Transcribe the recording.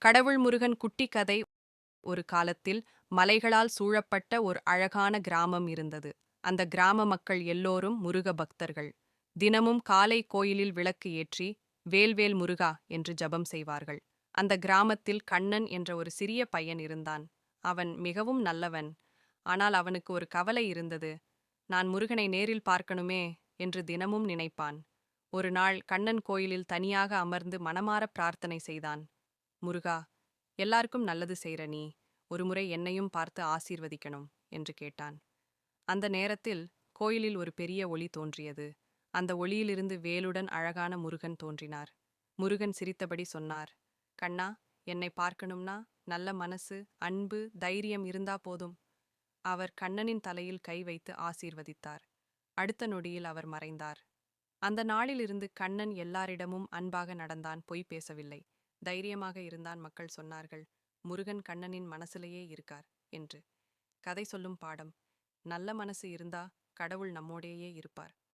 கடவுள் முருகன் குட்டி கதை. ஒரு காலத்தில் மலைகளால் சூழப்பட்ட ஒரு அழகான கிராமம் இருந்தது. அந்த கிராம மக்கள் எல்லோரும் முருக பக்தர்கள். தினமும் காலை கோயிலில் விளக்கு ஏற்றி வேல்வேல் முருகா என்று ஜெபம் செய்வார்கள். அந்த கிராமத்தில் கண்ணன் என்ற ஒரு சிறிய பையன் இருந்தான். அவன் மிகவும் நல்லவன். ஆனால் அவனுக்கு ஒரு கவலை இருந்தது. நான் முருகனை நேரில் பார்க்கணுமே என்று தினமும் நினைப்பான். ஒரு நாள் கண்ணன் கோயிலில் தனியாக அமர்ந்து மனமார பிரார்த்தனை செய்தான். முருகா, எல்லாருக்கும் நல்லது செய்ற நீ ஒருமுறை என்னையும் பார்த்து ஆசீர்வதிக்கணும் என்று கேட்டான். அந்த நேரத்தில் கோயிலில் ஒரு பெரிய ஒளி தோன்றியது. அந்த ஒளியிலிருந்து வேலுடன் அழகான முருகன் தோன்றினார். முருகன் சிரித்தபடி சொன்னார், கண்ணா, என்னை பார்க்கணும்னா நல்ல மனசு, அன்பு, தைரியம் இருந்தா போதும். அவர் கண்ணனின் தலையில் கை வைத்து ஆசீர்வதித்தார். அடுத்த நொடியில் அவர் மறைந்தார். அந்த நாளிலிருந்து கண்ணன் எல்லாரிடமும் அன்பாக நடந்தான், பொய் பேசவில்லை. தைரியமாக இருந்தான். மக்கள் சொன்னார்கள், முருகன் கண்ணனின் மனசிலேயே இருக்கார் என்று. கதை சொல்லும் பாடம்: நல்ல மனசு இருந்தா கடவுள் நம்மோடேயே இருப்பார்.